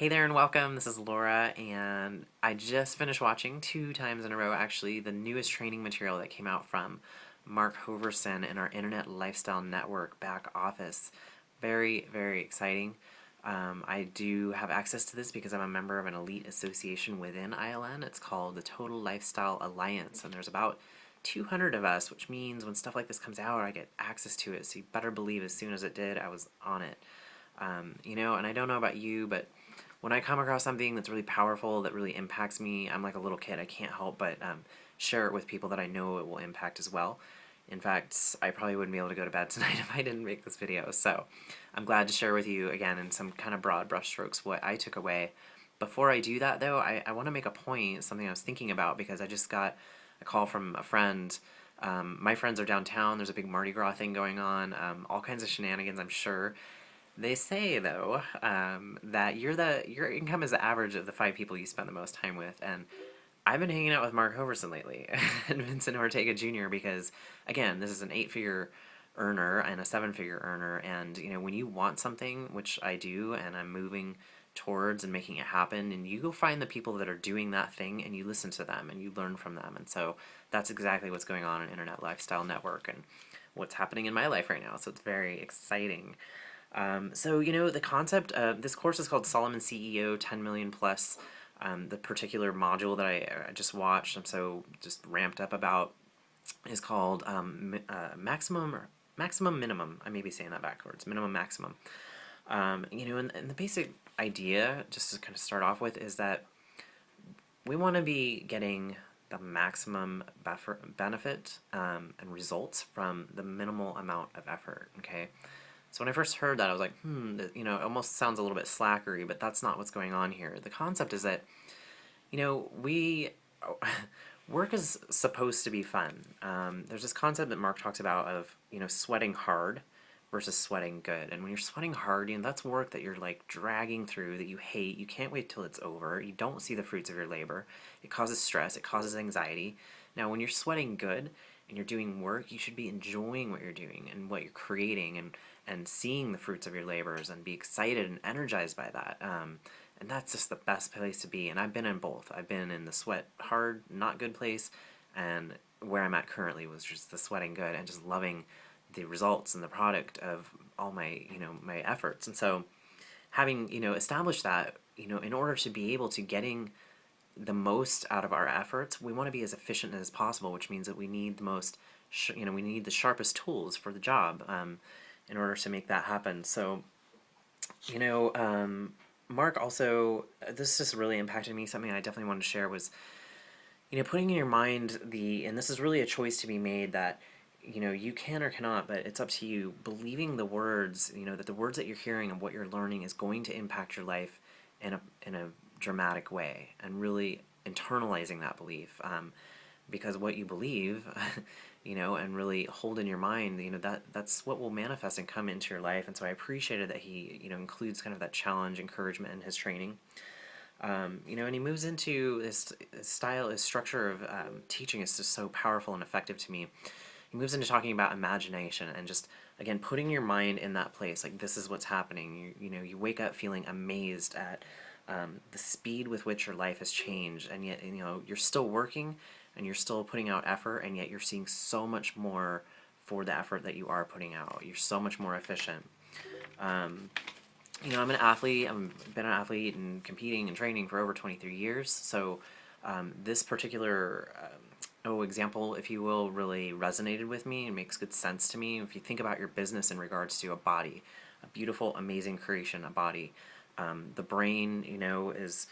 Hey there and welcome. This is Laura, and I just finished watching 2 times in a row actually the newest training material that came out from Mark Hoverson in our Internet Lifestyle Network back office. Very, very exciting. I do have access to this because I'm a member of an elite association within ILN. It's called the Total Lifestyle Alliance, and there's about 200 of us, which means when stuff like this comes out, I get access to it. So you better believe as soon as it did, I was on it. And I don't know about you, but when I come across something that's really powerful, that really impacts me, I'm like a little kid. I can't help but share it with people that I know it will impact as well. In fact, I probably wouldn't be able to go to bed tonight if I didn't make this video. So I'm glad to share with you, again, in some kind of broad brushstrokes, what I took away. Before I do that, though, I want to make a point, something I was thinking about, because I just got a call from a friend. My friends are downtown. There's a big Mardi Gras thing going on, all kinds of shenanigans, I'm sure. They say though that your income is the average of the 5 people you spend the most time with, and I've been hanging out with Mark Hoverson lately and Vincent Ortega Jr. because again, this is an 8-figure earner and a 7-figure earner, and when you want something, which I do, and I'm moving towards and making it happen, and you go find the people that are doing that thing and you listen to them and you learn from them, and so that's exactly what's going on in Internet Lifestyle Network and what's happening in my life right now. So it's very exciting. The concept of this course is called Solomon CEO 10 million plus. The particular module that I just watched, I'm so just ramped up about, is called maximum minimum. I may be saying that backwards. Minimum maximum. And the basic idea, just to kind of start off with, is that we want to be getting the maximum benefit and results from the minimal amount of effort. Okay. So when I first heard that, I was like, it almost sounds a little bit slackery, but that's not what's going on here. The concept is that, we work is supposed to be fun. There's this concept that Mark talks about of, sweating hard versus sweating good. And when you're sweating hard, that's work that you're like dragging through, that you hate. You can't wait till it's over. You don't see the fruits of your labor. It causes stress. It causes anxiety. Now, when you're sweating good and you're doing work, you should be enjoying what you're doing and what you're creating, and seeing the fruits of your labors and be excited and energized by that. And that's just the best place to be. And I've been in both. I've been in the sweat hard, not good place, and where I'm at currently was just the sweating good and just loving the results and the product of all my, my efforts. And so having, established that, in order to be able to getting the most out of our efforts, we want to be as efficient as possible, which means that we need the most, we need the sharpest tools for the job in order to make that happen. So, Mark also, this just really impacted me. Something I definitely wanted to share was, putting in your mind and this is really a choice to be made, that you can or cannot, but it's up to you, believing the words, that the words that you're hearing and what you're learning is going to impact your life in a dramatic way, and really internalizing that belief, because what you believe and really hold in your mind, that's what will manifest and come into your life. And so I appreciated that he includes kind of that challenge, encouragement in his training. And he moves into his style, his structure of teaching is just so powerful and effective to me. He moves into talking about imagination and just, again, putting your mind in that place. Like, this is what's happening. You wake up feeling amazed at the speed with which your life has changed, and yet, you're still working and you're still putting out effort, and yet you're seeing so much more for the effort that you are putting out. You're so much more efficient. I'm an athlete. I've been an athlete and competing and training for over 23 years. So this particular example, if you will, really resonated with me and makes good sense to me. If you think about your business in regards to a body, a beautiful, amazing creation, a body, the brain, is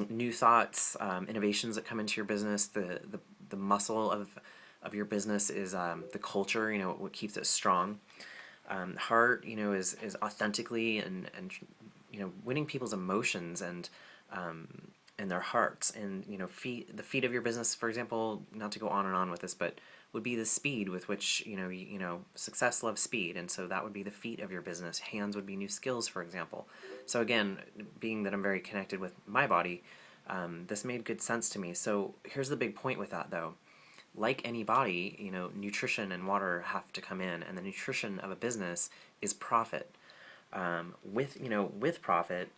new thoughts, innovations that come into your business. The muscle of your business is the culture, what keeps it strong. Heart, is authentically and winning people's emotions and their hearts. And feet, the feet of your business, for example, not to go on and on with this, but would be the speed with which success loves speed, and so that would be the feet of your business. Hands would be new skills, for example. So again, being that I'm very connected with my body, this made good sense to me. So here's the big point with that, though. Like any body, nutrition and water have to come in, and the nutrition of a business is profit. With profit,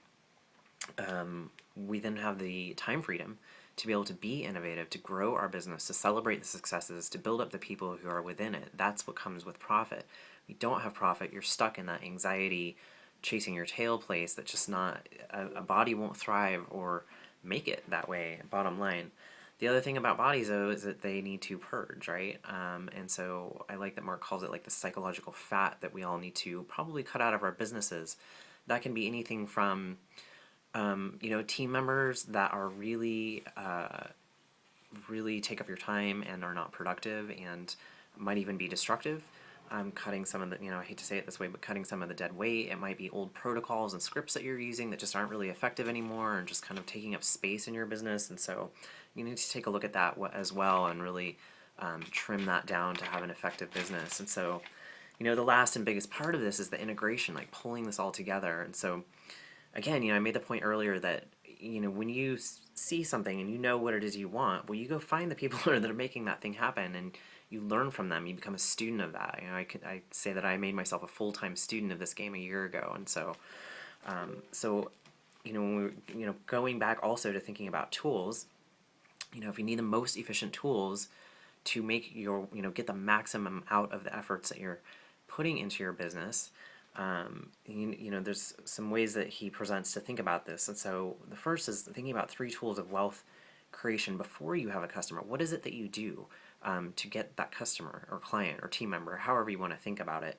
we then have the time freedom to be able to be innovative, to grow our business, to celebrate the successes, to build up the people who are within it. That's what comes with profit. We don't have profit, you're stuck in that anxiety, chasing your tail place that's just not, a body won't thrive or make it that way, bottom line. The other thing about bodies, though, is that they need to purge, right? And so I like that Mark calls it like the psychological fat that we all need to probably cut out of our businesses. That can be anything from team members that are really take up your time and are not productive and might even be destructive. Cutting some of the, I hate to say it this way, but cutting some of the dead weight. It might be old protocols and scripts that you're using that just aren't really effective anymore and just kind of taking up space in your business. And so you need to take a look at that as well and really trim that down to have an effective business. And so, the last and biggest part of this is the integration, like pulling this all together. And so, again, I made the point earlier that, when you see something and you know what it is you want, well, you go find the people that are making that thing happen and you learn from them. You become a student of that. I say that I made myself a full-time student of this game a year ago. And so, when we're, going back also to thinking about tools, if you need the most efficient tools to make your, get the maximum out of the efforts that you're putting into your business, there's some ways that he presents to think about this. And so the first is thinking about 3 tools of wealth creation before you have a customer. What is it that you do to get that customer or client or team member, however you want to think about it?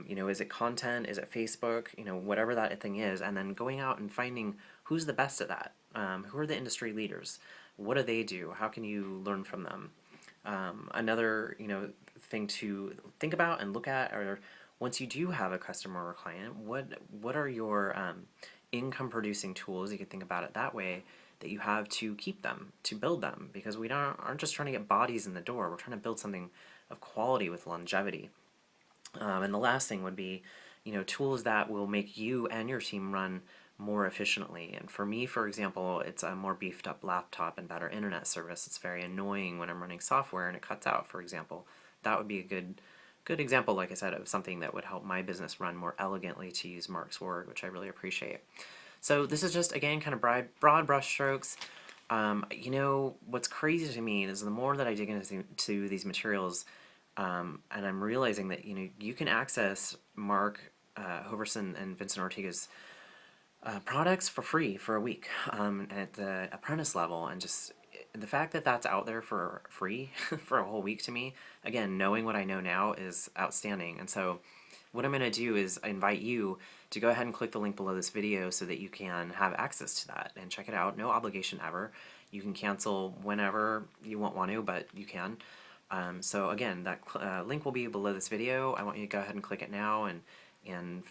Is it content? Is it Facebook? Whatever that thing is, and then going out and finding who's the best at that. Who are the industry leaders? What do they do? How can you learn from them? Another, thing to think about and look at are, once you do have a customer or client, what are your income producing tools? You could think about it that way, that you have to keep them, to build them, because we aren't just trying to get bodies in the door. We're trying to build something of quality with longevity. And the last thing would be, tools that will make you and your team run more efficiently. And for me, for example, it's a more beefed up laptop and better internet service. It's very annoying when I'm running software and it cuts out, for example. That would be a good example, like I said, of something that would help my business run more elegantly, to use Mark's word, which I really appreciate. So this is just, again, kind of broad brush strokes. What's crazy to me is the more that I dig into these materials, and I'm realizing that, you can access Mark Hoverson and Vincent Ortega's products for free for a week at the apprentice level, and just the fact that that's out there for free for a whole week, to me, again, knowing what I know now, is outstanding. And so what I'm going to do is I invite you to go ahead and click the link below this video so that you can have access to that and check it out. No obligation ever. You can cancel whenever you want to, but you can. So again, that link will be below this video. I want you to go ahead and click it now and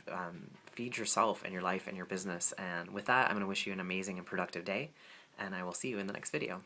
feed yourself and your life and your business. And with that, I'm going to wish you an amazing and productive day, and I will see you in the next video.